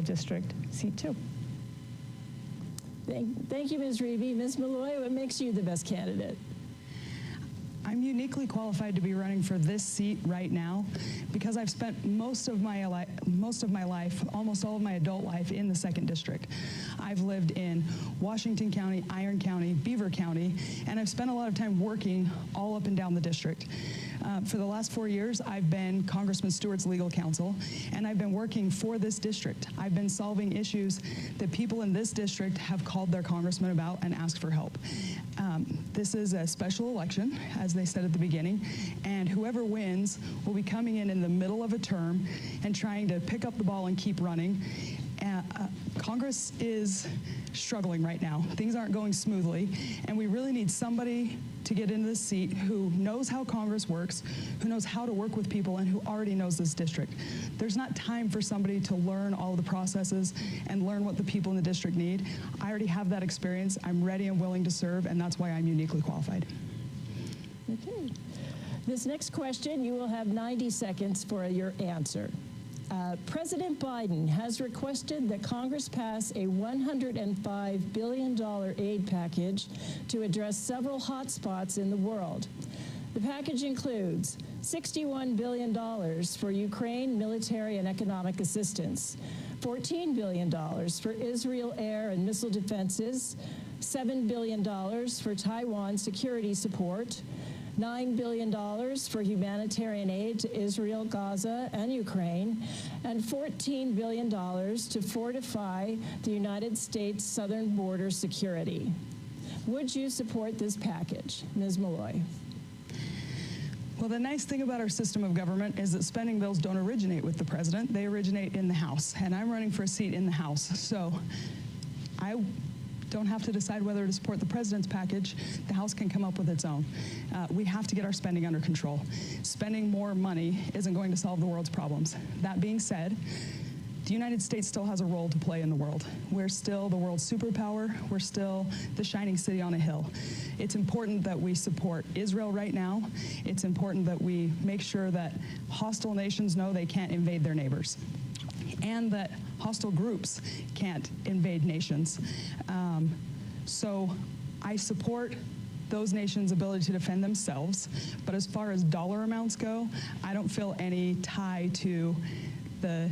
District, Seat 2. Thank you, Ms. Riebe. Ms. Maloy, what makes you the best candidate? I'm uniquely qualified to be running for this seat right now because I've spent most of my life, almost all of my adult life, in the 2nd District. I've lived in Washington County, Iron County, Beaver County, and I've spent a lot of time working all up and down the district. For the last 4 years, I've been Congressman Stewart's legal counsel, and I've been working for this district. I've been solving issues that people in this district have called their congressman about and asked for help. This is a special election, as they said at the beginning, and whoever wins will be coming in the middle of a term and trying to pick up the ball and keep running. Congress is struggling right now. Things aren't going smoothly, and we really need somebody to get into this seat who knows how Congress works, who knows how to work with people, and who already knows this district. There's not time for somebody to learn all of the processes and learn what the people in the district need. I already have that experience. I'm ready and willing to serve, and that's why I'm uniquely qualified. Okay. This next question, you will have 90 seconds for your answer. President Biden has requested that Congress pass a $105 billion aid package to address several hotspots in the world. The package includes $61 billion for Ukraine military and economic assistance, $14 billion for Israel air and missile defenses, $7 billion for Taiwan security support, $9 billion for humanitarian aid to Israel, Gaza, and Ukraine, and $14 billion to fortify the United States southern border security. Would you support this package? Ms. Maloy. Well, the nice thing about our system of government is that spending bills don't originate with the president. They originate in the House, and I'm running for a seat in the House. So I don't have to decide whether to support the president's package. The House can come up with its own. We have to get our spending under control. Spending more money isn't going to solve the world's problems. That being said, the United States still has a role to play in the world. We're still the world's superpower. We're still the shining city on a hill. It's important that we support Israel right now. It's important that we make sure that hostile nations know they can't invade their neighbors, and that hostile groups can't invade nations. So I support those nations' ability to defend themselves, but as far as dollar amounts go, I don't feel any tie to the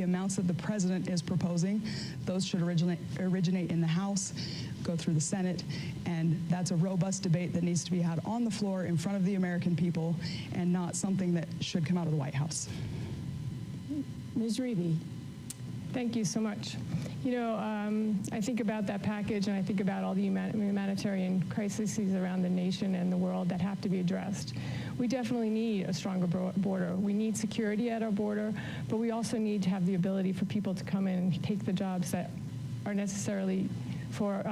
amounts that the president is proposing. Those should originate in the House, go through the Senate, and that's a robust debate that needs to be had on the floor in front of the American people, and not something that should come out of the White House. Ms. Riebe. Thank you so much. You know, I think about that package, and I think about all the humanitarian crises around the nation and the world that have to be addressed. We definitely need a stronger border. We need security at our border, but we also need to have the ability for people to come in and take the jobs that are necessarily for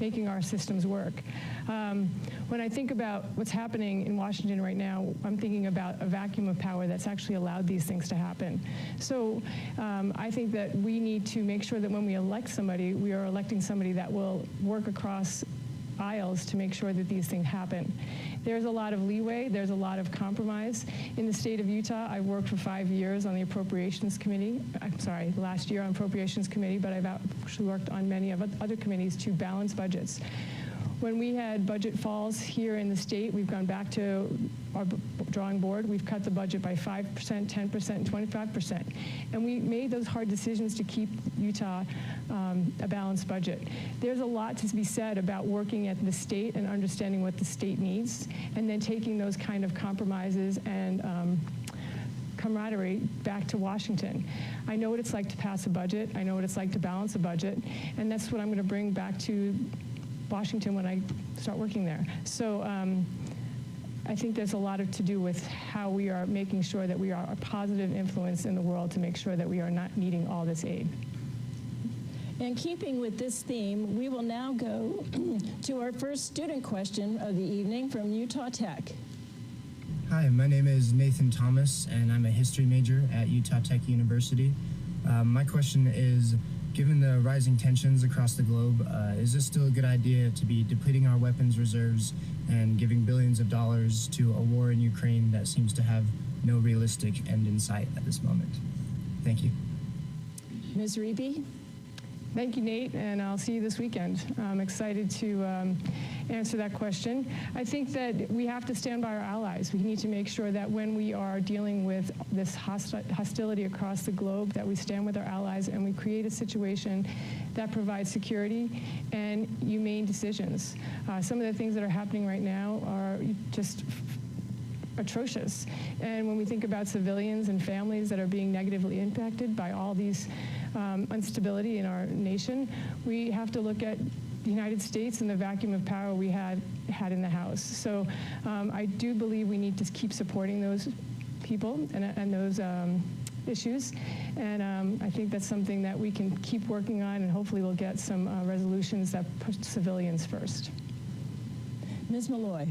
making our systems work. When I think about what's happening in Washington right now, I'm thinking about a vacuum of power that's actually allowed these things to happen. So I think that we need to make sure that when we elect somebody, we are electing somebody that will work across aisles to make sure that these things happen. There's a lot of leeway, there's a lot of compromise. In the state of Utah, I worked for 5 years on the Appropriations Committee. I'm sorry, last year on Appropriations Committee, but I've actually worked on many of other committees to balance budgets. When we had budget falls here in the state, we've gone back to our drawing board. We've cut the budget by 5%, 10%, and 25%. And we made those hard decisions to keep Utah a balanced budget. There's a lot to be said about working at the state and understanding what the state needs, and then taking those kind of compromises and camaraderie back to Washington. I know what it's like to pass a budget. I know what it's like to balance a budget. And that's what I'm going to bring back to Washington when I start working there. So I think there's a lot to do with how we are making sure that we are a positive influence in the world to make sure that we are not needing all this aid. In keeping with this theme, we will now go to our first student question of the evening from Utah Tech. Hi, my name is Nathan Thomas, and I'm a history major at Utah Tech University. My question is, given the rising tensions across the globe, is this still a good idea to be depleting our weapons reserves and giving billions of dollars to a war in Ukraine that seems to have no realistic end in sight at this moment? Thank you. Ms. Riebe? Thank you, Nate, and I'll see you this weekend. I'm excited to answer that question. I think that we have to stand by our allies. We need to make sure that when we are dealing with this hostility across the globe, that we stand with our allies and we create a situation that provides security and humane decisions. Some of the things that are happening right now are just atrocious. And when we think about civilians and families that are being negatively impacted by all these instability in our nation, we have to look at the United States and the vacuum of power we had in the House. So I do believe we need to keep supporting those people and those issues. And I think that's something that we can keep working on, and hopefully we'll get some resolutions that put civilians first. Ms. Maloy.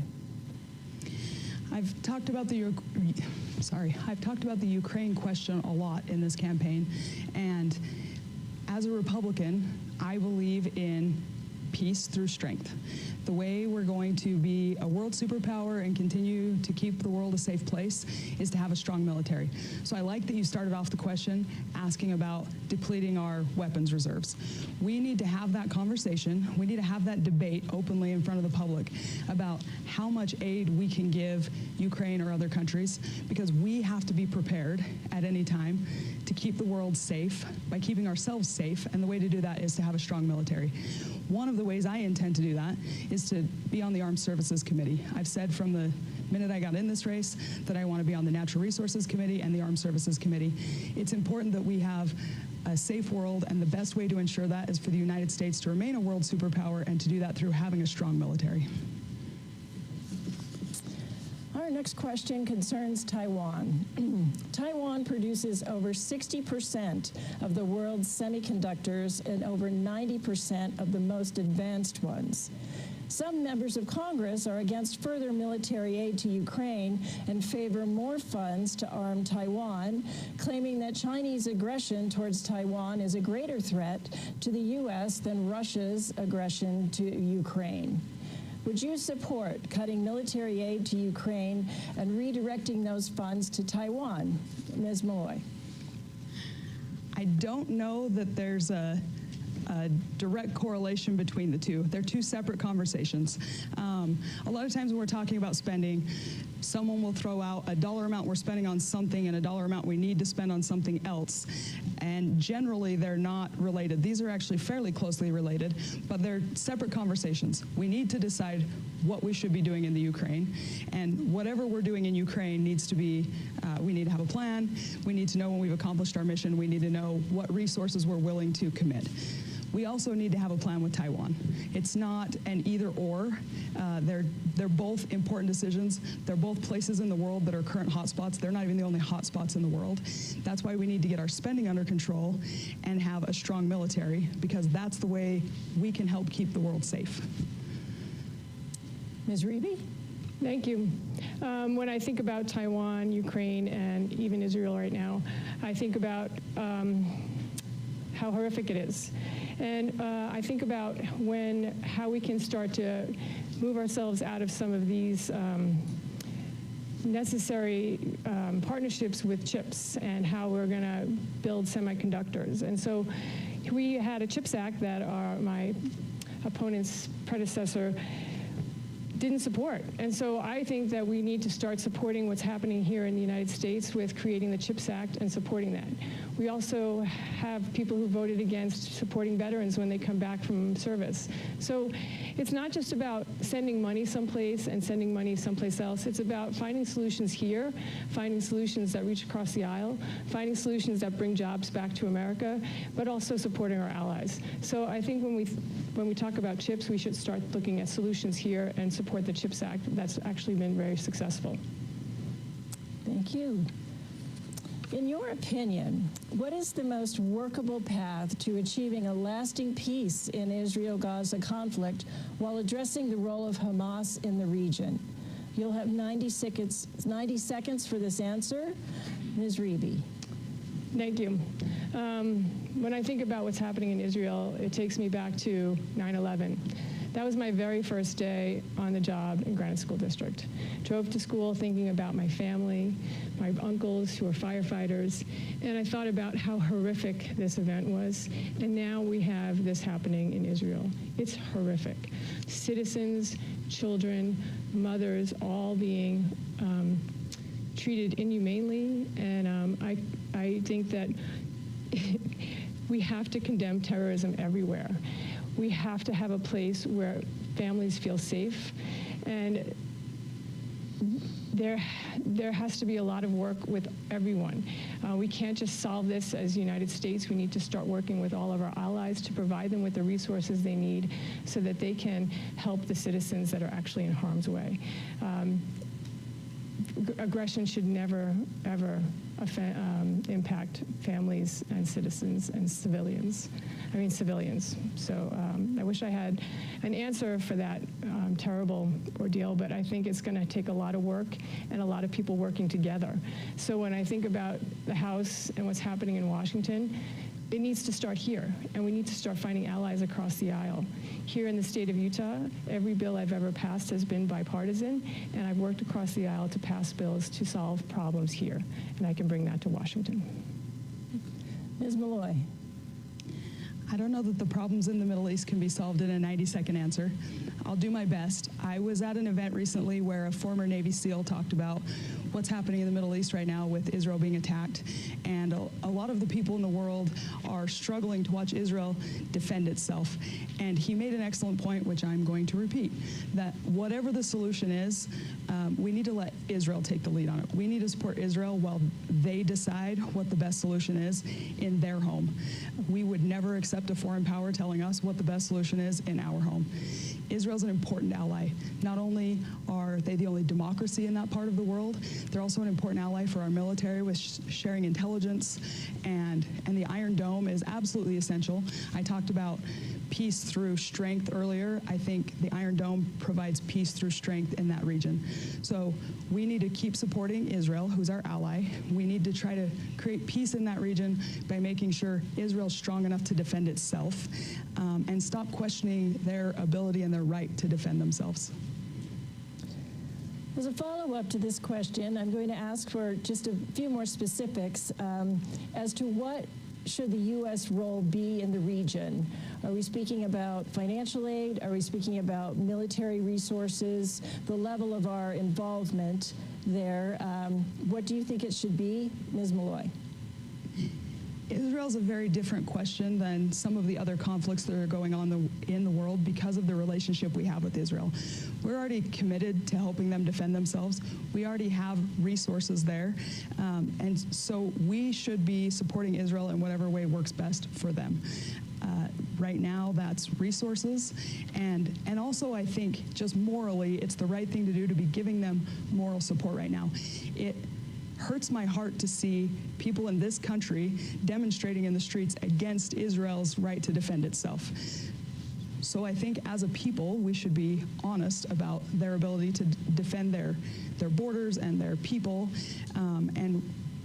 I've talked about the Ukraine question a lot in this campaign, and as a Republican, I believe in peace through strength. The way we're going to be a world superpower and continue to keep the world a safe place is to have a strong military. So I like that you started off the question asking about depleting our weapons reserves. We need to have that conversation. We need to have that debate openly in front of the public about how much aid we can give Ukraine or other countries, because we have to be prepared at any time to keep the world safe by keeping ourselves safe, and the way to do that is to have a strong military. One of the ways I intend to do that is to be on the Armed Services Committee. I've said from the minute I got in this race that I want to be on the Natural Resources Committee and the Armed Services Committee. It's important that we have a safe world, and the best way to ensure that is for the United States to remain a world superpower, and to do that through having a strong military. Our next question concerns Taiwan. Taiwan produces over 60% of the world's semiconductors and over 90% of the most advanced ones. Some members of Congress are against further military aid to Ukraine and favor more funds to arm Taiwan, claiming that Chinese aggression towards Taiwan is a greater threat to the U.S. than Russia's aggression to Ukraine. Would you support cutting military aid to Ukraine and redirecting those funds to Taiwan? Ms. Maloy. I don't know that there's a direct correlation between the two. They're two separate conversations. A lot of times when we're talking about spending, someone will throw out a dollar amount we're spending on something and a dollar amount we need to spend on something else. And generally, they're not related. These are actually fairly closely related, but they're separate conversations. We need to decide what we should be doing in the Ukraine. And whatever we're doing in Ukraine needs to be, we need to have a plan. We need to know when we've accomplished our mission. We need to know what resources we're willing to commit. We also need to have a plan with Taiwan. It's not an either or. They're both important decisions. They're both places in the world that are current hotspots. They're not even the only hotspots in the world. That's why we need to get our spending under control and have a strong military, because that's the way we can help keep the world safe. Ms. Riebe? Thank you. When I think about Taiwan, Ukraine, and even Israel right now, I think about how horrific it is. And I think about how we can start to move ourselves out of some of these necessary partnerships with chips, and how we're going to build semiconductors. And so we had a CHIPS Act that my opponent's predecessor didn't support. And so I think that we need to start supporting what's happening here in the United States with creating the CHIPS Act and supporting that. We also have people who voted against supporting veterans when they come back from service. So it's not just about sending money someplace and sending money someplace else. It's about finding solutions here, finding solutions that reach across the aisle, finding solutions that bring jobs back to America, but also supporting our allies. So I think when we talk about chips, we should start looking at solutions here and support the CHIPS Act. That's actually been very successful. Thank you. In your opinion, what is the most workable path to achieving a lasting peace in Israel-Gaza conflict while addressing the role of Hamas in the region? You'll have 90 seconds for this answer. Ms. Riebe. Thank you. When I think about what's happening in Israel, it takes me back to 9/11. That was my very first day on the job in Granite School District. Drove to school thinking about my family, my uncles who are firefighters, and I thought about how horrific this event was. And now we have this happening in Israel. It's horrific. Citizens, children, mothers, all being treated inhumanely, and I think that we have to condemn terrorism everywhere. We have to have a place where families feel safe, and there has to be a lot of work with everyone. We can't just solve this as the United States. We need to start working with all of our allies to provide them with the resources they need so that they can help the citizens that are actually in harm's way. Aggression should never, ever impact families and citizens and civilians. So I wish I had an answer for that terrible ordeal, but I think it's going to take a lot of work and a lot of people working together. So when I think about the House and what's happening in Washington, it needs to start here, and we need to start finding allies across the aisle. Here in the state of Utah, every bill I've ever passed has been bipartisan, and I've worked across the aisle to pass bills to solve problems here, and I can bring that to Washington. Ms. Maloy. I don't know that the problems in the Middle East can be solved in a 90-second answer. I'll do my best. I was at an event recently where a former Navy SEAL talked about what's happening in the Middle East right now with Israel being attacked. And a lot of the people in the world are struggling to watch Israel defend itself. And he made an excellent point, which I'm going to repeat, that whatever the solution is, we need to let Israel take the lead on it. We need to support Israel while they decide what the best solution is in their home. We would never accept a foreign power telling us what the best solution is in our home. Israel's an important ally. Not only are they the only democracy in that part of the world, they're also an important ally for our military with sharing intelligence, and the Iron Dome is absolutely essential. I talked about peace through strength earlier. I think the Iron Dome provides peace through strength in that region. So we need to keep supporting Israel, who's our ally. We need to try to create peace in that region by making sure Israel's strong enough to defend itself, and stop questioning their ability and their right to defend themselves. As a follow-up to this question, I'm going to ask for just a few more specifics as to what should the U.S. role be in the region. Are we speaking about financial aid? Are we speaking about military resources? The level of our involvement there? What do you think it should be? Ms. Maloy. Israel's a very different question than some of the other conflicts that are going on in the world because of the relationship we have with Israel. We're already committed to helping them defend themselves. We already have resources there, and so we should be supporting Israel in whatever way works best for them. Right now, that's resources, and also I think just morally, it's the right thing to do to be giving them moral support right now. It hurts my heart to see people in this country demonstrating in the streets against Israel's right to defend itself. So I think as a people, we should be honest about their ability to defend their borders and their people, and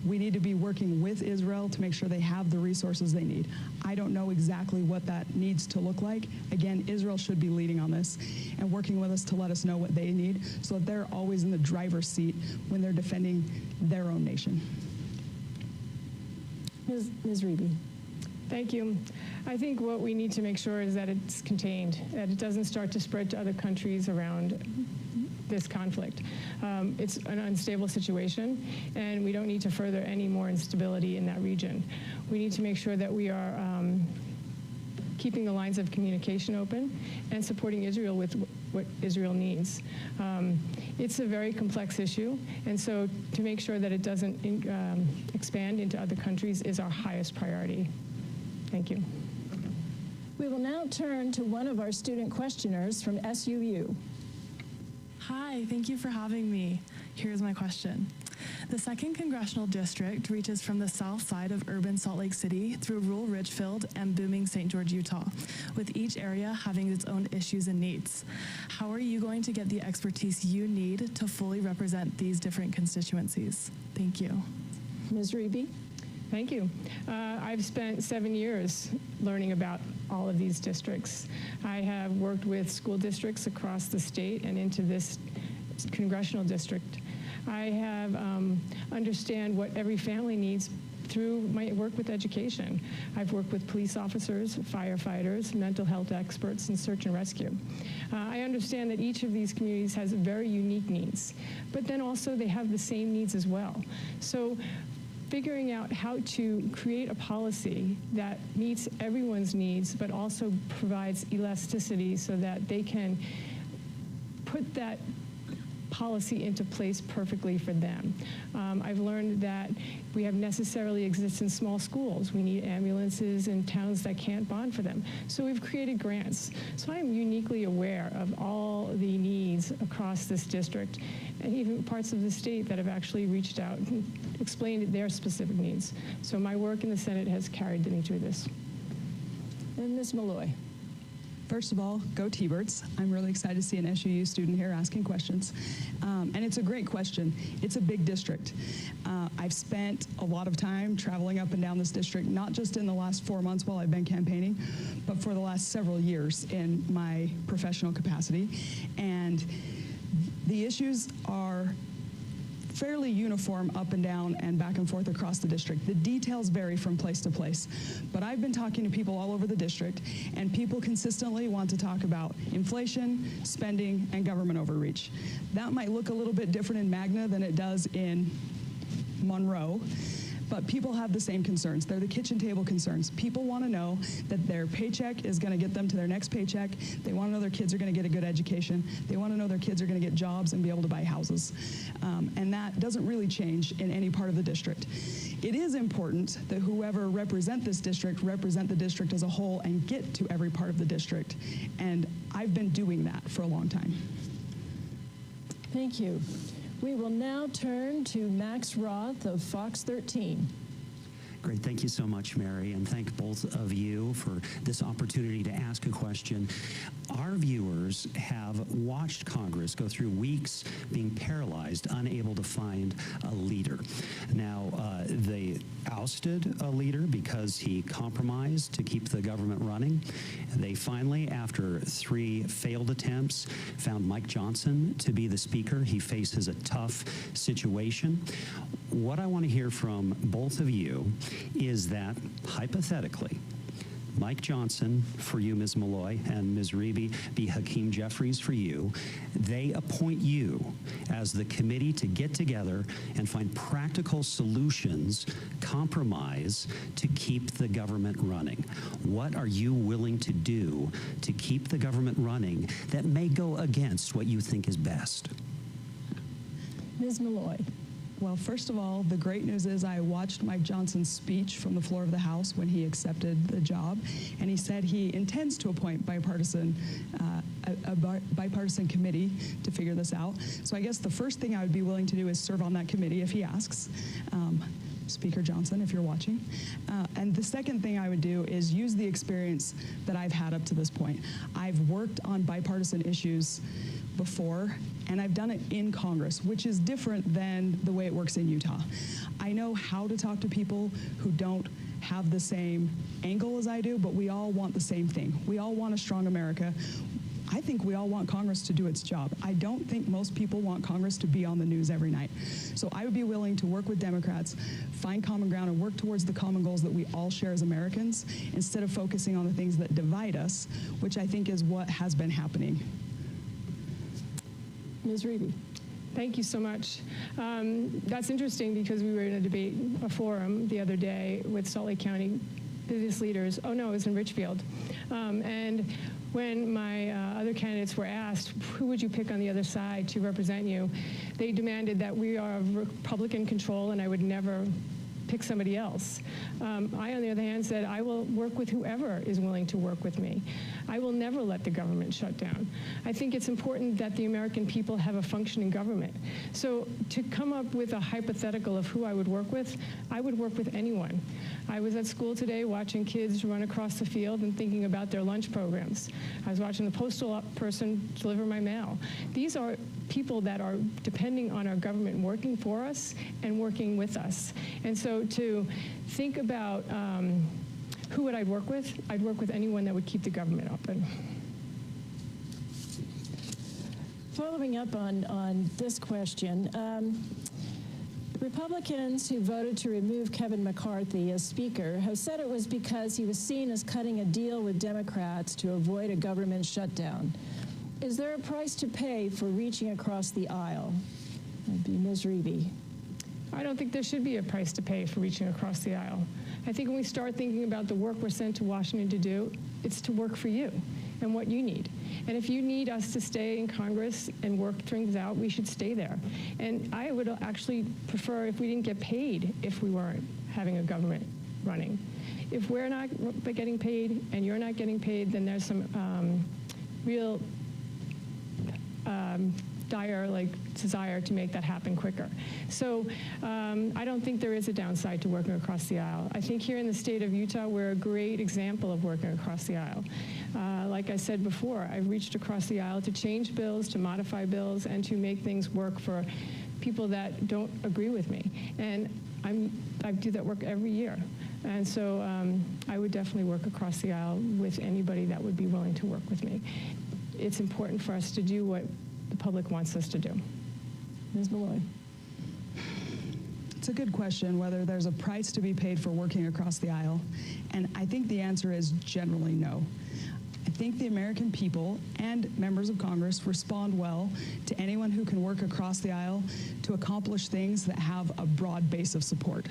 we need to be working with Israel to make sure they have the resources they need. I don't know exactly what that needs to look like. Again, Israel should be leading on this and working with us to let us know what they need so that they're always in the driver's seat when they're defending their own nation. Ms. Riebe. Thank you. I think what we need to make sure is that it's contained, that it doesn't start to spread to other countries around this conflict. It's an unstable situation, and we don't need to further any more instability in that region. We need to make sure that we are keeping the lines of communication open and supporting Israel with what Israel needs. It's a very complex issue, and so to make sure that it doesn't expand into other countries is our highest priority. Thank you. We will now turn to one of our student questioners from SUU. Hi, thank you for having me. Here's my question. The 2nd Congressional District reaches from the south side of urban Salt Lake City through rural Richfield and booming St. George, Utah, with each area having its own issues and needs. How are you going to get the expertise you need to fully represent these different constituencies? Thank you. Ms. Riebe. Thank you. I've spent 7 years learning about all of these districts. I have worked with school districts across the state and into this congressional district. I have understand what every family needs through my work with education. I've worked with police officers, firefighters, mental health experts, and search and rescue. I understand that each of these communities has very unique needs, but then also they have the same needs as well. So figuring out how to create a policy that meets everyone's needs, but also provides elasticity so that they can put that policy into place perfectly for them. I've learned that we have necessarily exist in small schools. We need ambulances in towns that can't bond for them. So we've created grants. So I am uniquely aware of all the needs across this district and even parts of the state that have actually reached out and explained their specific needs. So my work in the Senate has carried me through this. And Ms. Maloy. First of all, go T-Birds. I'm really excited to see an SUU student here asking questions. And it's a great question. It's a big district. I've spent a lot of time traveling up and down this district, not just in the last 4 months while I've been campaigning, but for the last several years in my professional capacity. And the issues are fairly uniform up and down and back and forth across the district. The details vary from place to place, but I've been talking to people all over the district, and people consistently want to talk about inflation, spending, and government overreach. That might look a little bit different in Magna than it does in Monroe, but people have the same concerns. They're the kitchen table concerns. People want to know that their paycheck is going to get them to their next paycheck. They want to know their kids are going to get a good education. They want to know their kids are going to get jobs and be able to buy houses. And that doesn't really change in any part of the district. It is important that whoever represent this district represent the district as a whole and get to every part of the district. And I've been doing that for a long time. Thank you. We will now turn to Max Roth of Fox 13. Great. Thank you so much, Mary, and thank both of you for this opportunity to ask a question. Our viewers have watched Congress go through weeks being paralyzed, unable to find a leader. Now, they ousted a leader because he compromised to keep the government running. They finally, after 3 failed attempts, found Mike Johnson to be the speaker. He faces a tough situation. What I want to hear from both of you is that, hypothetically, Mike Johnson for you, Ms. Maloy, and Ms. Riebe, be Hakeem Jeffries for you. They appoint you as the committee to get together and find practical solutions, compromise, to keep the government running. What are you willing to do to keep the government running that may go against what you think is best? Ms. Maloy. Well, first of all, the great news is I watched Mike Johnson's speech from the floor of the House when he accepted the job, and he said he intends to appoint a bipartisan committee to figure this out. So I guess the first thing I would be willing to do is serve on that committee if he asks. Speaker Johnson, if you're watching. And the second thing I would do is use the experience that I've had up to this point. I've worked on bipartisan issues before, and I've done it in Congress, which is different than the way it works in Utah. I know how to talk to people who don't have the same angle as I do, but we all want the same thing. We all want a strong America. I think we all want Congress to do its job. I don't think most people want Congress to be on the news every night. So I would be willing to work with Democrats, find common ground, and work towards the common goals that we all share as Americans, instead of focusing on the things that divide us, which I think is what has been happening. Ms. Riebe. Thank you so much. That's interesting because we were in a forum the other day with Salt Lake County business leaders. Oh no, it was in Richfield. And when my other candidates were asked, who would you pick on the other side to represent you, they demanded that we are Republican control and I would never pick somebody else. I, on the other hand, said I will work with whoever is willing to work with me. I will never let the government shut down. I think it's important that the American people have a functioning government. So to come up with a hypothetical of who I would work with, I would work with anyone. I was at school today watching kids run across the field and thinking about their lunch programs. I was watching the postal person deliver my mail. These are people that are depending on our government working for us and working with us. And so So to think about who would I work with? I'd work with anyone that would keep the government open. Following up on this question, Republicans who voted to remove Kevin McCarthy as Speaker have said it was because he was seen as cutting a deal with Democrats to avoid a government shutdown. Is there a price to pay for reaching across the aisle? That'd be Ms. Riebe. I don't think there should be a price to pay for reaching across the aisle. I think when we start thinking about the work we're sent to Washington to do, it's to work for you and what you need. And if you need us to stay in Congress and work things out, we should stay there. And I would actually prefer if we didn't get paid if we weren't having a government running. If we're not getting paid and you're not getting paid, then there's some real dire desire to make that happen quicker. So I don't think there is a downside to working across the aisle. I think here in the state of Utah, we're a great example of working across the aisle. Like I said before, I've reached across the aisle to change bills, to modify bills, and to make things work for people that don't agree with me. And I do that work every year. And so I would definitely work across the aisle with anybody that would be willing to work with me. It's important for us to do what the public wants us to do. Ms. Maloy. It's a good question whether there's a price to be paid for working across the aisle, and I think the answer is generally no. I think the American people and members of Congress respond well to anyone who can work across the aisle to accomplish things that have a broad base of support.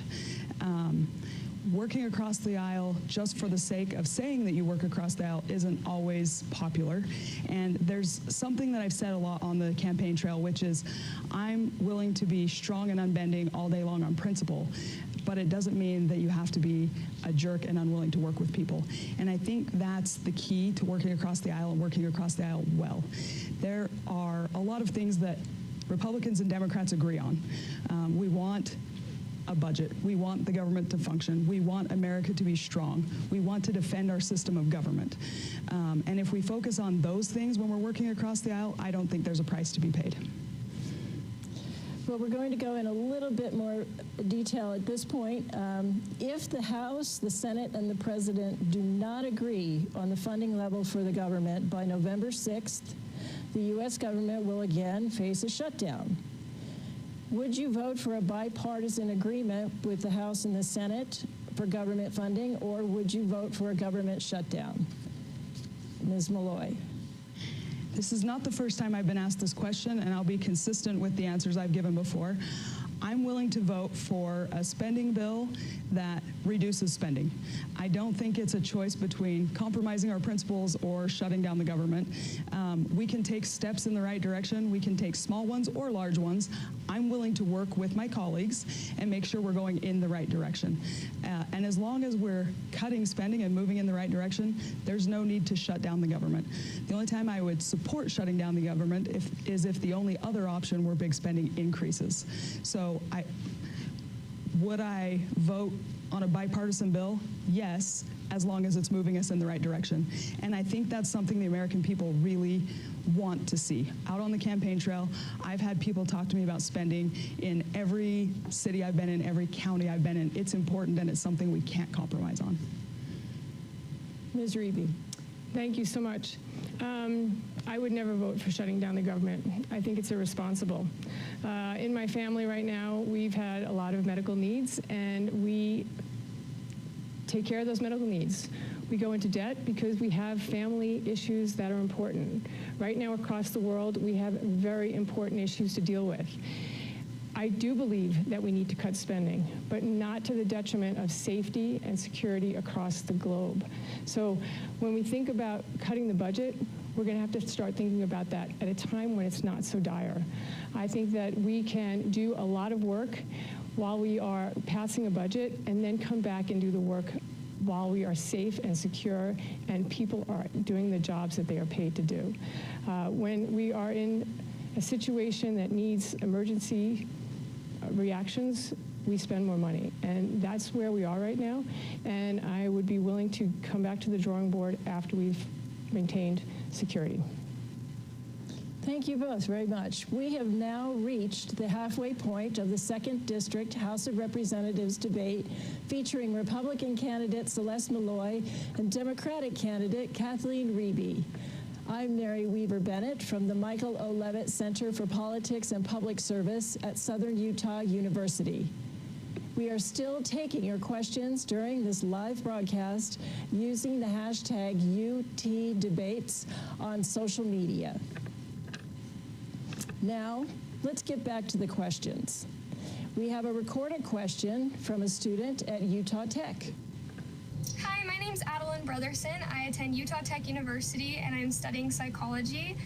Working across the aisle just for the sake of saying that you work across the aisle isn't always popular. And there's something that I've said a lot on the campaign trail, which is I'm willing to be strong and unbending all day long on principle, but it doesn't mean that you have to be a jerk and unwilling to work with people. And I think that's the key to working across the aisle and working across the aisle well. There are a lot of things that Republicans and Democrats agree on. We want a budget. We want the government to function. We want America to be strong. We want to defend our system of government. And if we focus on those things when we're working across the aisle, I don't think there's a price to be paid. Well, we're going to go in a little bit more detail at this point. If the House, the Senate, and the President do not agree on the funding level for the government by November 6th, the U.S. government will again face a shutdown. Would you vote for a bipartisan agreement with the House and the Senate for government funding, or would you vote for a government shutdown? Ms. Maloy. This is not the first time I've been asked this question, and I'll be consistent with the answers I've given before. I'm willing to vote for a spending bill that reduces spending. I don't think it's a choice between compromising our principles or shutting down the government. We can take steps in the right direction. We can take small ones or large ones. I'm willing to work with my colleagues and make sure we're going in the right direction. And as long as we're cutting spending and moving in the right direction, there's no need to shut down the government. The only time I would support shutting down the government is if the only other option were big spending increases. So would I vote on a bipartisan bill? Yes, as long as it's moving us in the right direction. And I think that's something the American people really want to see. Out on the campaign trail, I've had people talk to me about spending in every city I've been in, every county I've been in. It's important, and it's something we can't compromise on. Ms. Riebe. Thank you so much. I would never vote for shutting down the government. I think it's irresponsible. In my family right now, we've had a lot of medical needs, and we take care of those medical needs. We go into debt because we have family issues that are important. Right now across the world, we have very important issues to deal with. I do believe that we need to cut spending, but not to the detriment of safety and security across the globe. So when we think about cutting the budget, we're going to have to start thinking about that at a time when it's not so dire. I think that we can do a lot of work while we are passing a budget and then come back and do the work while we are safe and secure and people are doing the jobs that they are paid to do. When we are in a situation that needs emergency reactions, we spend more money. And that's where we are right now. And I would be willing to come back to the drawing board after we've maintained security. Thank you both very much. We have now reached the halfway point of the 2nd District House of Representatives debate featuring Republican candidate Celeste Maloy and Democratic candidate Kathleen Riebe. I'm Mary Weaver Bennett from the Michael O. Levitt Center for Politics and Public Service at Southern Utah University. We are still taking your questions during this live broadcast using the hashtag #UTDebates on social media. Now, let's get back to the questions. We have a recorded question from a student at Utah Tech. Hi, my name's Adeline Brotherson. I attend Utah Tech University and I'm studying psychology.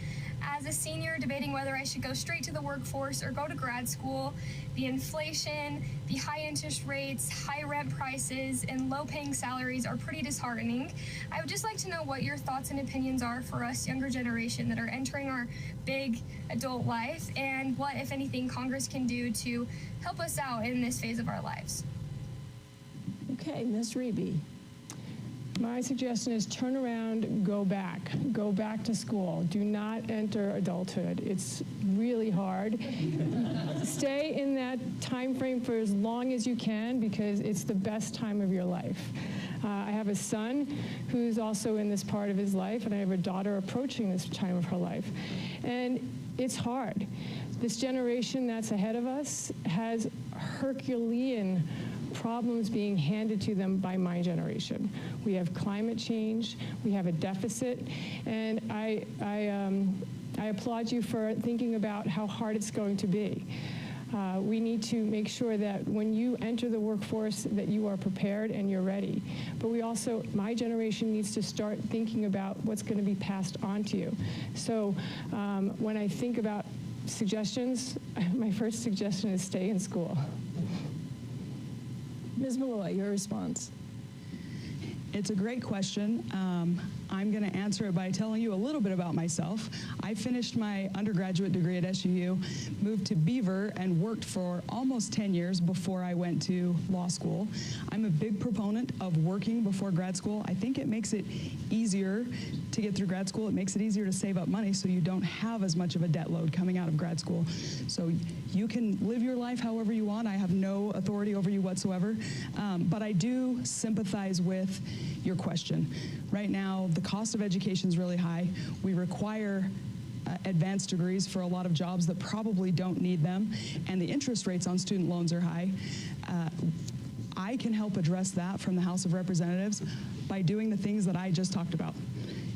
As a senior, debating whether I should go straight to the workforce or go to grad school, the inflation, the high interest rates, high rent prices, and low-paying salaries are pretty disheartening. I would just like to know what your thoughts and opinions are for us younger generation that are entering our big adult life, and what, if anything, Congress can do to help us out in this phase of our lives. Okay, Ms. Riebe. My suggestion is turn around, go back to school. Do not enter adulthood. It's really hard. Stay in that time frame for as long as you can because it's the best time of your life. I have a son who's also in this part of his life, and I have a daughter approaching this time of her life. And it's hard. This generation that's ahead of us has Herculean problems being handed to them by my generation. We have climate change, we have a deficit, and I applaud you for thinking about how hard it's going to be. We need to make sure that when you enter the workforce that you are prepared and you're ready. But we also, my generation needs to start thinking about what's going to be passed on to you. So when I think about suggestions, my first suggestion is stay in school. Ms. Maloy, your response. It's a great question. I'm going to answer it by telling you a little bit about myself. I finished my undergraduate degree at SUU, moved to Beaver, and worked for almost 10 years before I went to law school. I'm a big proponent of working before grad school. I think it makes it easier to get through grad school. It makes it easier to save up money so you don't have as much of a debt load coming out of grad school. So you can live your life however you want. I have no authority over you whatsoever. But I do sympathize with your question. Right now, the cost of education is really high. We require advanced degrees for a lot of jobs that probably don't need them, and the interest rates on student loans are high. I can help address that from the House of Representatives by doing the things that I just talked about.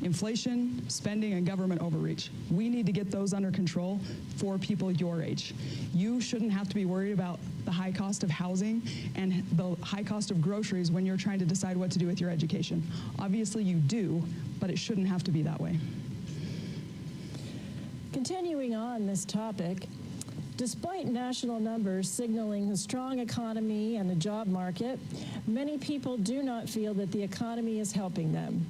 Inflation, spending, and government overreach. We need to get those under control for people your age. You shouldn't have to be worried about the high cost of housing and the high cost of groceries when you're trying to decide what to do with your education. Obviously you do, but it shouldn't have to be that way. Continuing on this topic, despite national numbers signaling a strong economy and a job market, many people do not feel that the economy is helping them.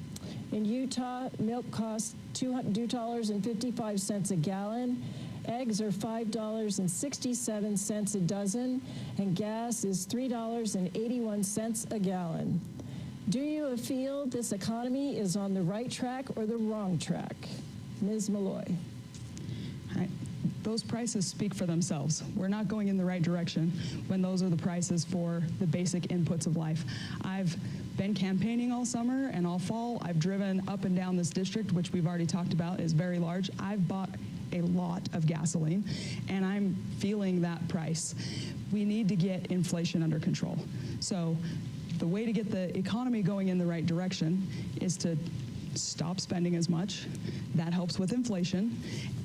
In Utah, milk costs $2.55 a gallon, eggs are $5.67 a dozen, and gas is $3.81 a gallon. Do you feel this economy is on the right track or the wrong track? Ms. Maloy. Those prices speak for themselves. We're not going in the right direction when those are the prices for the basic inputs of life. I've been campaigning all summer and all fall. I've driven up and down this district, which we've already talked about is very large. I've bought a lot of gasoline, and I'm feeling that price. We need to get inflation under control. So the way to get the economy going in the right direction is to stop spending as much. That helps with inflation,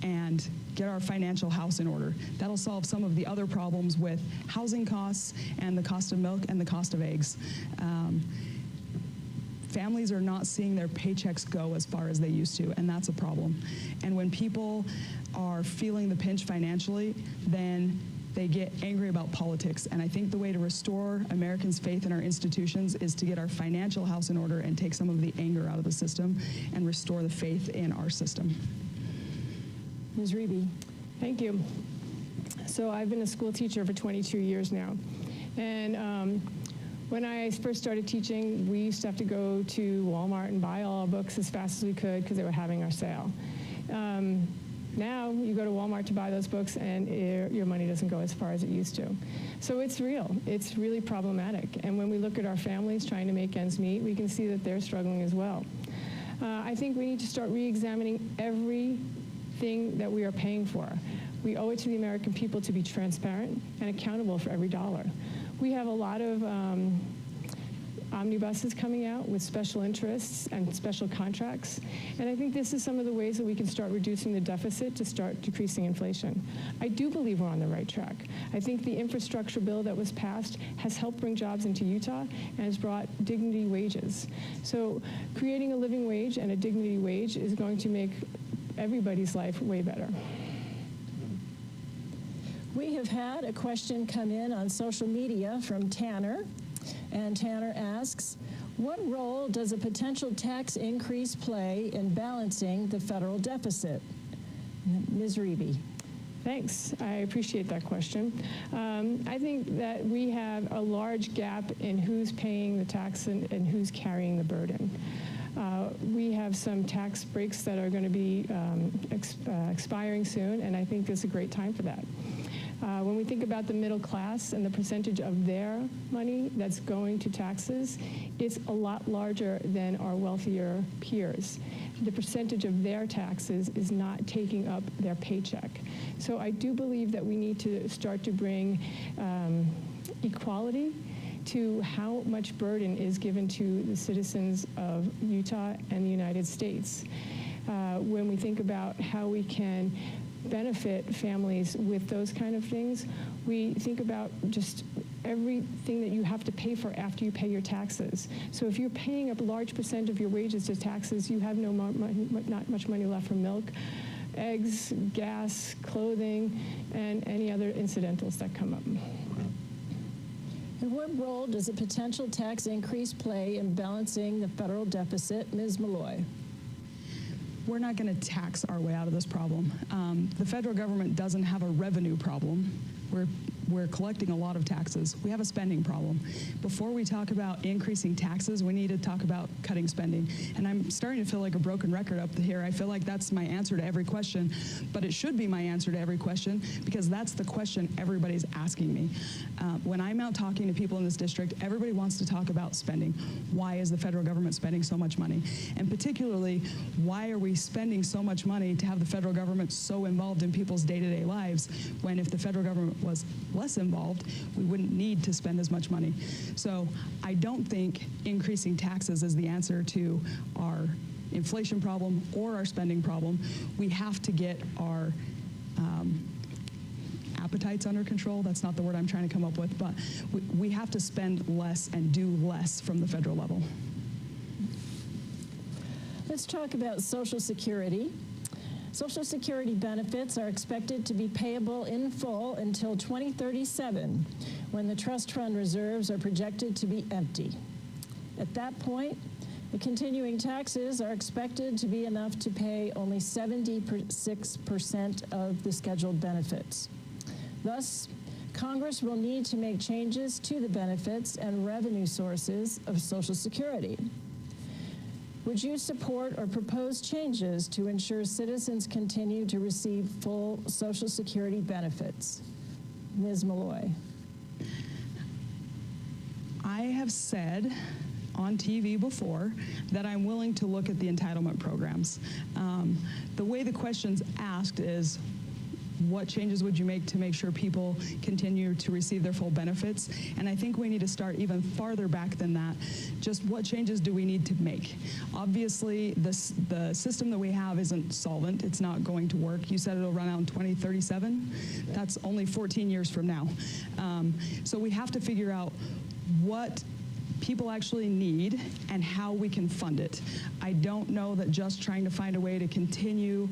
and get our financial house in order. That'll solve some of the other problems with housing costs and the cost of milk and the cost of eggs. Families are not seeing their paychecks go as far as they used to, and that's a problem. And when people are feeling the pinch financially, then they get angry about politics. And I think the way to restore Americans' faith in our institutions is to get our financial house in order and take some of the anger out of the system and restore the faith in our system. Ms. Riebe. Thank you. So I've been a school teacher for 22 years now. And when I first started teaching, we used to have to go to Walmart and buy all our books as fast as we could because they were having our sale. Now you go to Walmart to buy those books and your money doesn't go as far as it used to. So it's real. It's really problematic. And when we look at our families trying to make ends meet, we can see that they're struggling as well. I think we need to start re-examining everything that we are paying for. We owe it to the American people to be transparent and accountable for every dollar. We have a lot of omnibuses coming out with special interests and special contracts. And I think this is some of the ways that we can start reducing the deficit to start decreasing inflation. I do believe we're on the right track. I think the infrastructure bill that was passed has helped bring jobs into Utah and has brought dignity wages. So creating a living wage and a dignity wage is going to make everybody's life way better. We have had a question come in on social media from Tanner. And Tanner asks, what role does a potential tax increase play in balancing the federal deficit? Ms. Riebe. Thanks. I appreciate that question. I think that we have a large gap in who's paying the tax and who's carrying the burden. We have some tax breaks that are going to be expiring soon, and I think this is a great time for that. When we think about the middle class and the percentage of their money that's going to taxes, it's a lot larger than our wealthier peers. The percentage of their taxes is not taking up their paycheck. So I do believe that we need to start to bring equality to how much burden is given to the citizens of Utah and the United States. When we think about how we can benefit families with those kind of things, we think about just everything that you have to pay for after you pay your taxes. So if you're paying a large percent of your wages to taxes, you have not much money left for milk, eggs, gas, clothing, and any other incidentals that come up. And what role does a potential tax increase play in balancing the federal deficit? Ms. Maloy. We're not going to tax our way out of this problem. The federal government doesn't have a revenue problem. We're collecting a lot of taxes. We have a spending problem. Before we talk about increasing taxes, we need to talk about cutting spending. And I'm starting to feel like a broken record up here. I feel like that's my answer to every question, but it should be my answer to every question because that's the question everybody's asking me. When I'm out talking to people in this district, everybody wants to talk about spending. Why is the federal government spending so much money? And particularly, why are we spending so much money to have the federal government so involved in people's day-to-day lives when if the federal government was less involved, we wouldn't need to spend as much money. So I don't think increasing taxes is the answer to our inflation problem or our spending problem. We have to get our appetites under control. That's not the word I'm trying to come up with, but we have to spend less and do less from the federal level. Let's talk about Social Security. Social Security benefits are expected to be payable in full until 2037, when the trust fund reserves are projected to be empty. At that point, the continuing taxes are expected to be enough to pay only 76% of the scheduled benefits. Thus, Congress will need to make changes to the benefits and revenue sources of Social Security. Would you support or propose changes to ensure citizens continue to receive full Social Security benefits? Ms. Maloy. I have said on TV before that I'm willing to look at the entitlement programs. The way the question's asked is, what changes would you make to make sure people continue to receive their full benefits? And I think we need to start even farther back than that. Just what changes do we need to make? Obviously, the system that we have isn't solvent. It's not going to work. You said it'll run out in 2037. That's only 14 years from now. So we have to figure out what people actually need and how we can fund it. I don't know that just trying to find a way to continue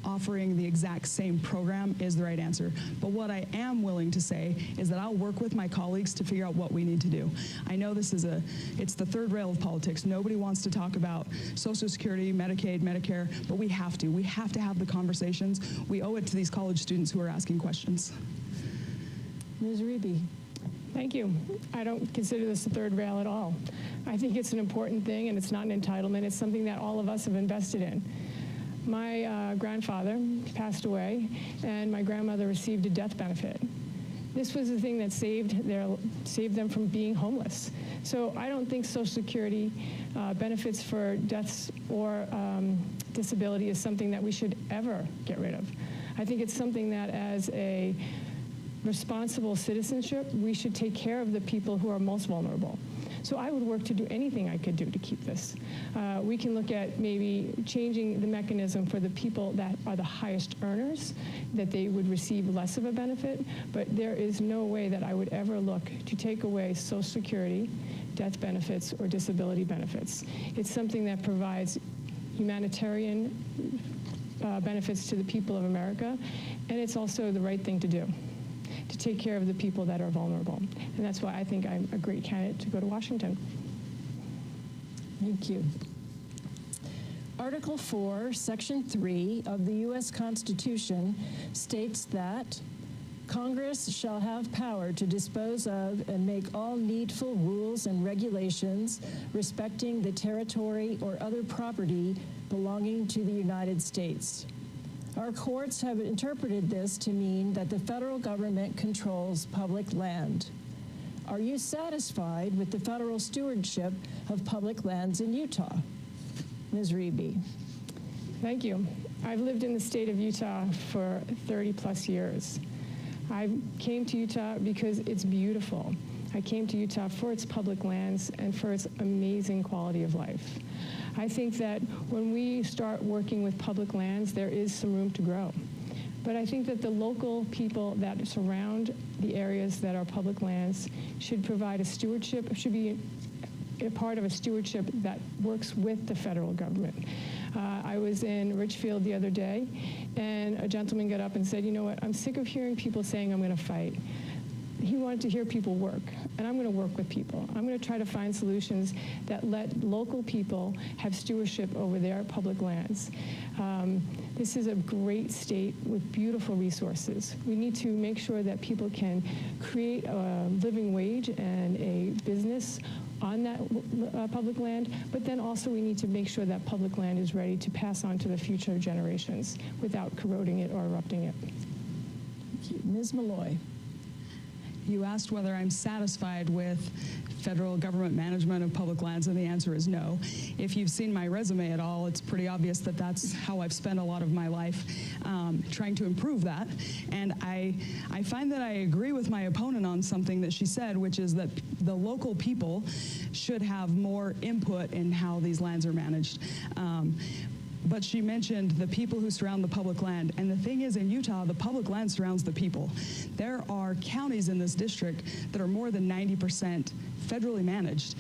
offering the exact same program is the right answer. But what I am willing to say is that I'll work with my colleagues to figure out what we need to do. I know it's the third rail of politics. Nobody wants to talk about Social Security, Medicaid, Medicare, but we have to. We have to have the conversations. We owe it to these college students who are asking questions. Ms. Riebe. Thank you. I don't consider this a third rail at all. I think it's an important thing, and it's not an entitlement. It's something that all of us have invested in. My grandfather passed away, and my grandmother received a death benefit. This was the thing that saved them from being homeless. So I don't think Social Security benefits for deaths or disability is something that we should ever get rid of. I think it's something that, as a responsible citizenship, we should take care of the people who are most vulnerable. So I would work to do anything I could do to keep this. We can look at maybe changing the mechanism for the people that are the highest earners, that they would receive less of a benefit, but there is no way that I would ever look to take away Social Security, death benefits, or disability benefits. It's something that provides humanitarian benefits to the people of America, and it's also the right thing to do, to take care of the people that are vulnerable. And that's why I think I'm a great candidate to go to Washington. Thank you. Article 4, Section 3 of the U.S. Constitution states that Congress shall have power to dispose of and make all needful rules and regulations respecting the territory or other property belonging to the United States. Our courts have interpreted this to mean that the federal government controls public land. Are you satisfied with the federal stewardship of public lands in Utah? Ms. Riebe. Thank you. I've lived in the state of Utah for 30 plus years. I came to Utah because it's beautiful. I came to Utah for its public lands and for its amazing quality of life. I think that when we start working with public lands, there is some room to grow. But I think that the local people that surround the areas that are public lands should provide a stewardship, should be a part of a stewardship that works with the federal government. I was in Richfield the other day, and a gentleman got up and said, you know what, I'm sick of hearing people saying I'm going to fight. He wanted to hear people work, and I'm going to work with people. I'm going to try to find solutions that let local people have stewardship over their public lands. This is a great state with beautiful resources. We need to make sure that people can create a living wage and a business on that public land, but then also we need to make sure that public land is ready to pass on to the future generations without corroding it or erupting it. Thank you. Ms. Maloy. You asked whether I'm satisfied with federal government management of public lands, and the answer is no. If you've seen my resume at all, it's pretty obvious that that's how I've spent a lot of my life trying to improve that. And I find that I agree with my opponent on something that she said, which is that the local people should have more input in how these lands are managed. But she mentioned the people who surround the public land. And the thing is, in Utah, the public land surrounds the people. There are counties in this district that are more than 90% federally managed.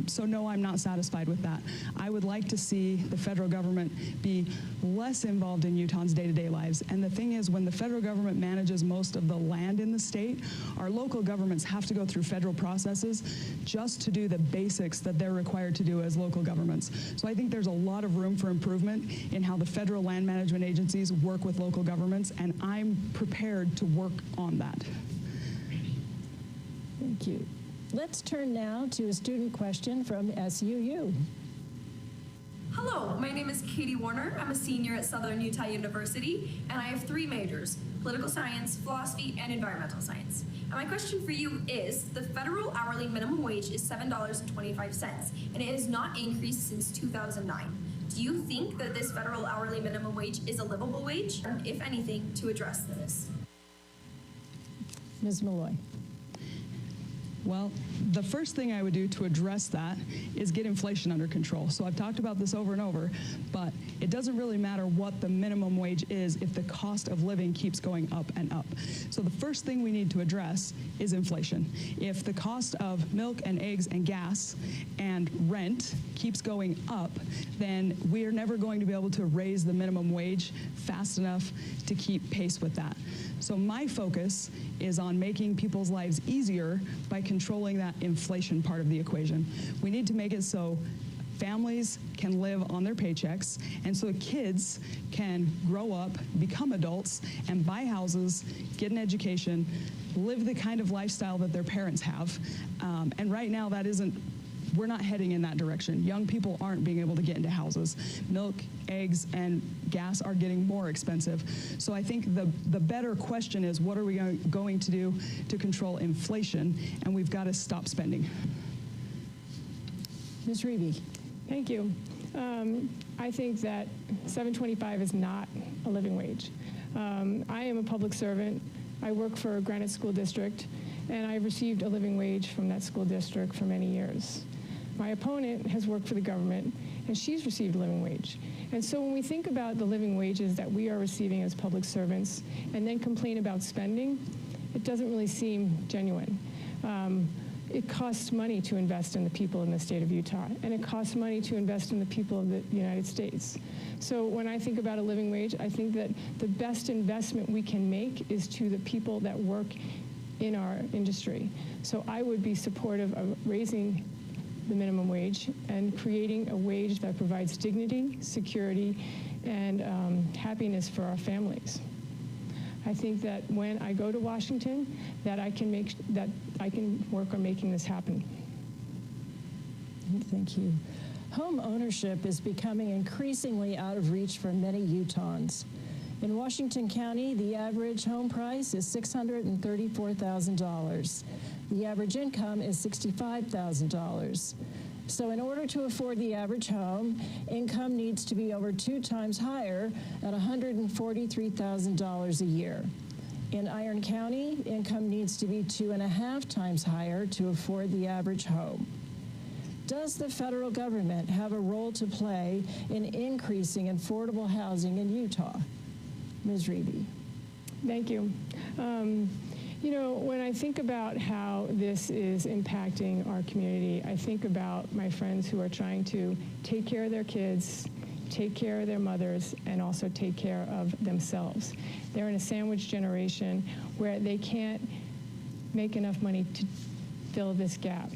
So no, I'm not satisfied with that. I would like to see the federal government be less involved in Utahns' day-to-day lives. And the thing is, when the federal government manages most of the land in the state, our local governments have to go through federal processes just to do the basics that they're required to do as local governments. So I think there's a lot of room for improvement in how the federal land management agencies work with local governments, and I'm prepared to work on that. Thank you. Let's turn now to a student question from SUU. Hello, my name is Katie Warner. I'm a senior at Southern Utah University, and I have 3 majors: political science, philosophy, and environmental science. And my question for you is, the federal hourly minimum wage is $7.25, and it has not increased since 2009. Do you think that this federal hourly minimum wage is a livable wage? And if anything, to address this? Ms. Maloy. Well, the first thing I would do to address that is get inflation under control. So I've talked about this over and over, but it doesn't really matter what the minimum wage is if the cost of living keeps going up and up. So the first thing we need to address is inflation. If the cost of milk and eggs and gas and rent keeps going up, then we are never going to be able to raise the minimum wage fast enough to keep pace with that. So my focus is on making people's lives easier by controlling that inflation part of the equation. We need to make it so families can live on their paychecks, and so kids can grow up, become adults, and buy houses, get an education, live the kind of lifestyle that their parents have. And right now that isn't we're not heading in that direction. Young people aren't being able to get into houses. Milk, eggs, and gas are getting more expensive. So I think the better question is, what are we going to do to control inflation? And we've got to stop spending. Ms. Riebe. Thank you. I think that $7.25 is not a living wage. I am a public servant. I work for a Granite School District, and I received a living wage from that school district for many years. My opponent has worked for the government, and she's received a living wage. And so when we think about the living wages that we are receiving as public servants and then complain about spending, it doesn't really seem genuine. It costs money to invest in the people in the state of Utah, and it costs money to invest in the people of the United States. So when I think about a living wage, I think that the best investment we can make is to the people that work in our industry. So I would be supportive of raising the minimum wage and creating a wage that provides dignity, security, and happiness for our families. I think that when I go to Washington, that I can work on making this happen. Thank you. Home ownership is becoming increasingly out of reach for many Utahns. In Washington County, the average home price is $634,000. The average income is $65,000. So in order to afford the average home, income needs to be over 2 times higher at $143,000 a year. In Iron County, income needs to be 2.5 times higher to afford the average home. Does the federal government have a role to play in increasing affordable housing in Utah? Ms. Riebe. Thank you. You know, when I think about how this is impacting our community, I think about my friends who are trying to take care of their kids, take care of their mothers, and also take care of themselves. They're in a sandwich generation where they can't make enough money to fill this gap.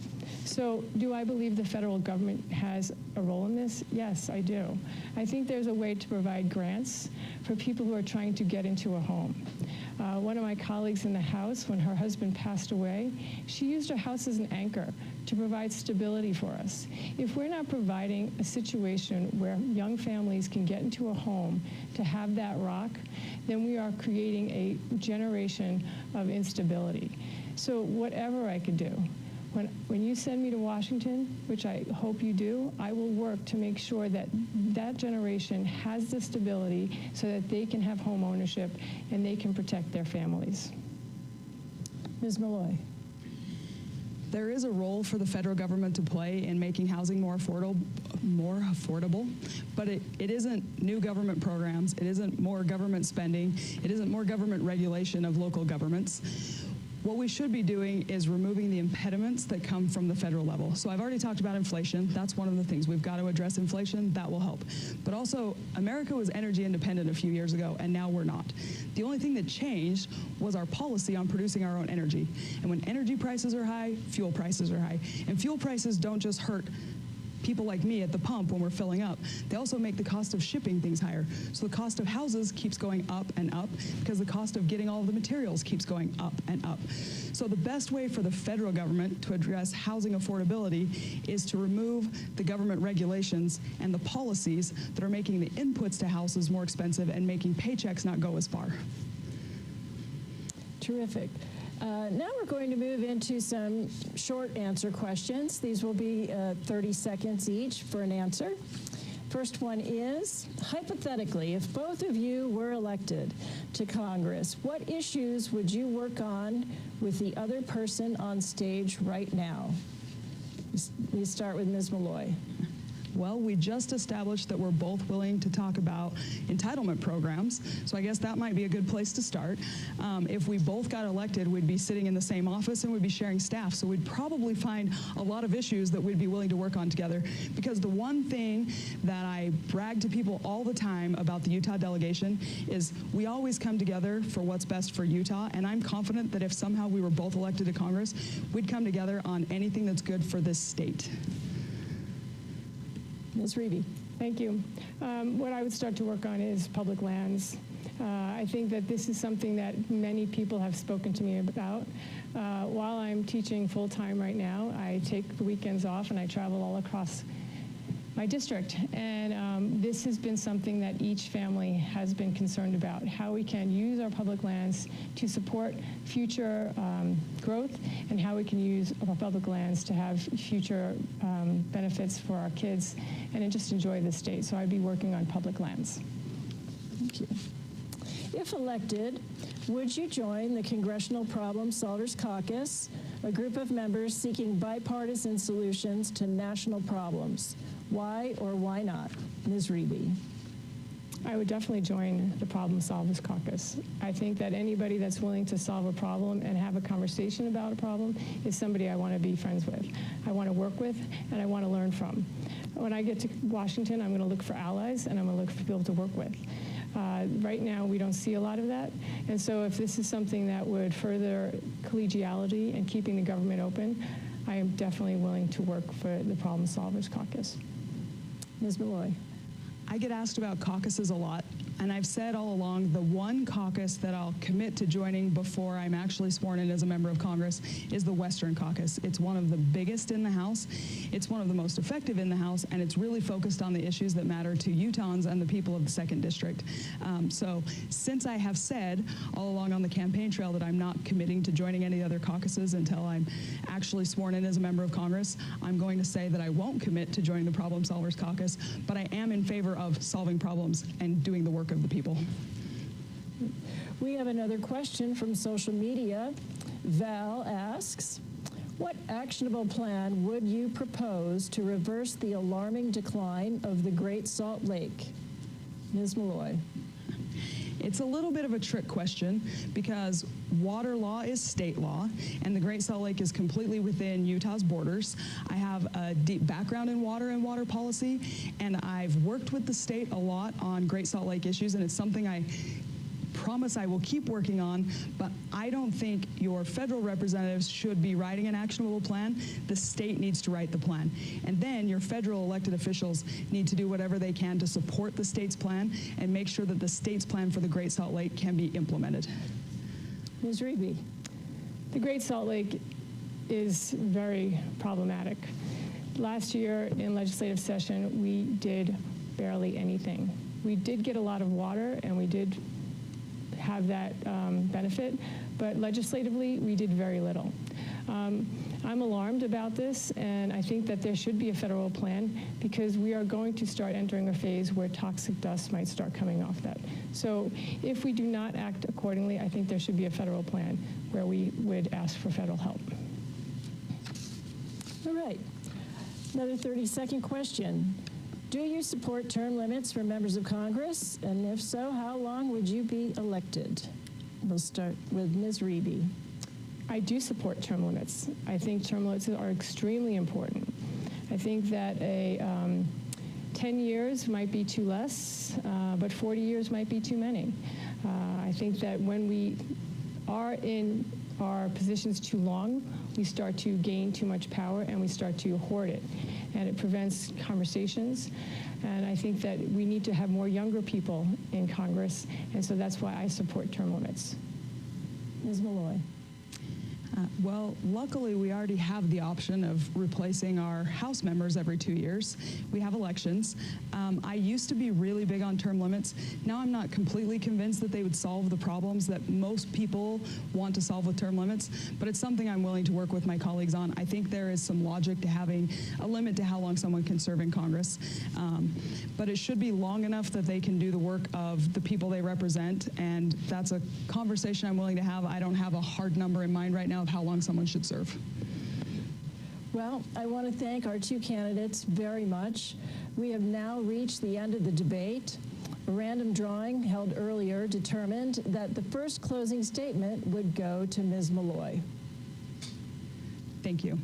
So do I believe the federal government has a role in this? Yes, I do. I think there's a way to provide grants for people who are trying to get into a home. One of my colleagues in the House, when her husband passed away, she used her house as an anchor to provide stability for us. If we're not providing a situation where young families can get into a home to have that rock, then we are creating a generation of instability. So whatever I could do, when you send me to Washington, which I hope you do, I will work to make sure that that generation has the stability so that they can have home ownership and they can protect their families. Ms. Maloy. There is a role for the federal government to play in making housing more affordable, but it isn't new government programs, it isn't more government spending, it isn't more government regulation of local governments. What we should be doing is removing the impediments that come from the federal level. So I've already talked about inflation. That's one of the things. We've got to address inflation. That will help. But also, America was energy independent a few years ago, and now we're not. The only thing that changed was our policy on producing our own energy. And when energy prices are high, fuel prices are high. And fuel prices don't just hurt people like me at the pump when we're filling up. They also make the cost of shipping things higher. So the cost of houses keeps going up and up because the cost of getting all of the materials keeps going up and up. So the best way for the federal government to address housing affordability is to remove the government regulations and the policies that are making the inputs to houses more expensive and making paychecks not go as far. Terrific. Now we're going to move into some short answer questions. These will be 30 seconds each for an answer. First one is, hypothetically, if both of you were elected to Congress, what issues would you work on with the other person on stage right now? We start with Ms. Maloy. Well, we just established that we're both willing to talk about entitlement programs, so I guess that might be a good place to start. If we both got elected, we'd be sitting in the same office and we'd be sharing staff, so we'd probably find a lot of issues that we'd be willing to work on together. Because the one thing that I brag to people all the time about the Utah delegation is we always come together for what's best for Utah, and I'm confident that if somehow we were both elected to Congress, we'd come together on anything that's good for this state. Ms. Riebe. Thank you. What I would start to work on is public lands. I think that this is something that many people have spoken to me about. While I'm teaching full-time right now, I take the weekends off and I travel all across my district. And this has been something that each family has been concerned about, how we can use our public lands to support future growth and how we can use our public lands to have future benefits for our kids and just enjoy the state. So I'd be working on public lands. Thank you. If elected, would you join the Congressional Problem Solvers Caucus, a group of members seeking bipartisan solutions to national problems? Why or why not? Ms. Riebe. I would definitely join the Problem Solvers Caucus. I think that anybody that's willing to solve a problem and have a conversation about a problem is somebody I want to be friends with, I want to work with, and I want to learn from. When I get to Washington, I'm going to look for allies, and I'm going to look for people to work with. Right now, we don't see a lot of that. And so if this is something that would further collegiality and keeping the government open, I am definitely willing to work for the Problem Solvers Caucus. Ms. Maloy. I get asked about caucuses a lot, and I've said all along the one caucus that I'll commit to joining before I'm actually sworn in as a member of Congress is the Western Caucus. It's one of the biggest in the House, it's one of the most effective in the House, and it's really focused on the issues that matter to Utahns and the people of the 2nd District. So since I have said all along on the campaign trail that I'm not committing to joining any other caucuses until I'm actually sworn in as a member of Congress, I'm going to say that I won't commit to joining the Problem Solvers Caucus, but I am in favor of solving problems and doing the work of the people. We have another question from social media. Val asks, what actionable plan would you propose to reverse the alarming decline of the Great Salt Lake? Ms. Maloy. It's a little bit of a trick question because water law is state law and the Great Salt Lake is completely within Utah's borders. I have a deep background in water policy, and I've worked with the state a lot on Great Salt Lake issues, and it's something I promise I will keep working on, but I don't think your federal representatives should be writing an actionable plan. The state needs to write the plan. And then your federal elected officials need to do whatever they can to support the state's plan and make sure that the state's plan for the Great Salt Lake can be implemented. Ms. Riebe. The Great Salt Lake is very problematic. Last year in legislative session, we did barely anything. We did get a lot of water, and we did have that benefit, but legislatively, we did very little. I'm alarmed about this, and I think that there should be a federal plan because we are going to start entering a phase where toxic dust might start coming off that. So if we do not act accordingly, I think there should be a federal plan where we would ask for federal help. All right. Another 30-second question. Do you support term limits for members of Congress? And if so, how long would you be elected? We'll start with Ms. Riebe. I do support term limits. I think term limits are extremely important. I think that 10 years might be too less, but 40 years might be too many. I think that when we are in our positions too long, we start to gain too much power and we start to hoard it. And it prevents conversations. And I think that we need to have more younger people in Congress, and so that's why I support term limits. Ms. Maloy. Well, luckily, we already have the option of replacing our House members every 2 years. We have elections. I used to be really big on term limits. Now I'm not completely convinced that they would solve the problems that most people want to solve with term limits, but it's something I'm willing to work with my colleagues on. I think there is some logic to having a limit to how long someone can serve in Congress, but it should be long enough that they can do the work of the people they represent, and that's a conversation I'm willing to have. I don't have a hard number in mind right now of how long someone should serve. Well, I want to thank our two candidates very much. We have now reached the end of the debate. A random drawing held earlier determined that the first closing statement would go to Ms. Maloy. Thank you.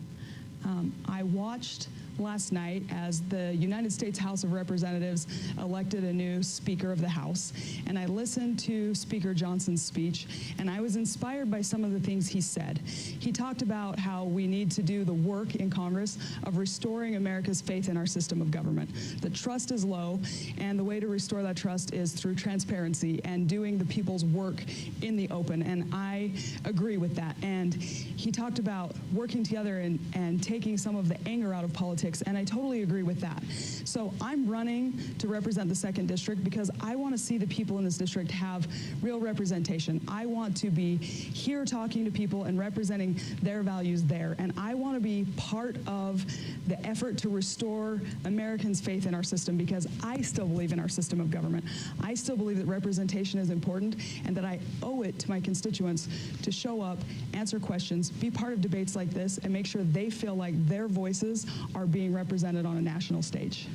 I watched last night as the United States House of Representatives elected a new Speaker of the House, and I listened to Speaker Johnson's speech, and I was inspired by some of the things he said. He talked about how we need to do the work in Congress of restoring America's faith in our system of government. The trust is low, and the way to restore that trust is through transparency and doing the people's work in the open, and I agree with that. And he talked about working together and taking some of the anger out of politics, and I totally agree with that. So I'm running to represent the 2nd District because I want to see the people in this district have real representation. I want to be here talking to people and representing their values there, and I want to be part of the effort to restore Americans' faith in our system because I still believe in our system of government. I still believe that representation is important and that I owe it to my constituents to show up, answer questions, be part of debates like this, and make sure they feel like their voices are being represented on a national stage.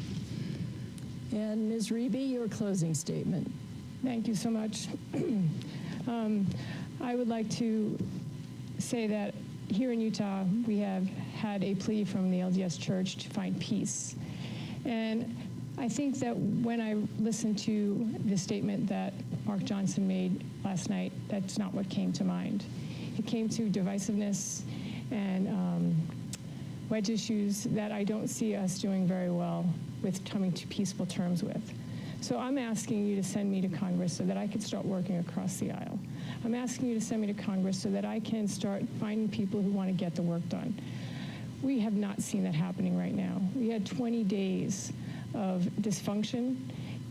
And Ms. Riebe, your closing statement. Thank you so much. I would like to say that here in Utah, we have had a plea from the LDS Church to find peace. And I think that when I listened to the statement that Mark Johnson made last night, that's not what came to mind. It came to divisiveness and wedge issues that I don't see us doing very well with coming to peaceful terms with. So I'm asking you to send me to Congress so that I can start working across the aisle. I'm asking you to send me to Congress so that I can start finding people who want to get the work done. We have not seen that happening right now. We had 20 days of dysfunction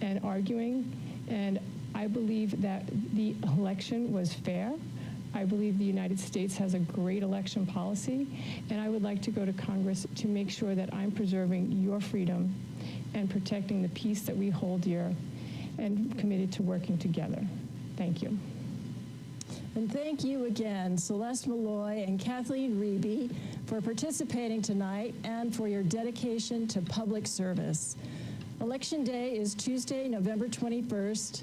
and arguing, and I believe that the election was fair. I believe the United States has a great election policy, and I would like to go to Congress to make sure that I'm preserving your freedom and protecting the peace that we hold dear and committed to working together. Thank you. And thank you again, Celeste Maloy and Kathleen Riebe, for participating tonight and for your dedication to public service. Election Day is Tuesday, November 21st.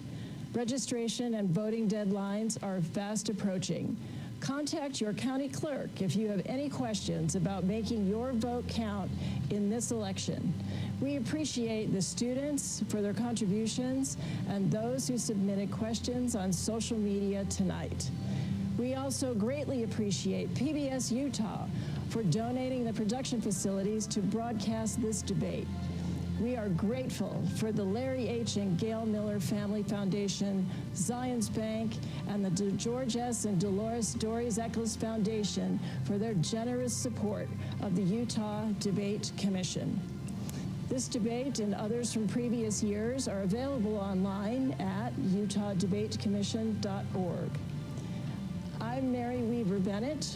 Registration and voting deadlines are fast approaching. Contact your county clerk if you have any questions about making your vote count in this election. We appreciate the students for their contributions and those who submitted questions on social media tonight. We also greatly appreciate PBS Utah for donating the production facilities to broadcast this debate. We are grateful for the Larry H. and Gail Miller Family Foundation, Zions Bank, and the George S. and Dolores Doris Eccles Foundation for their generous support of the Utah Debate Commission. This debate and others from previous years are available online at utahdebatecommission.org. I'm Mary Weaver Bennett.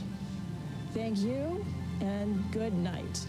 Thank you and good night.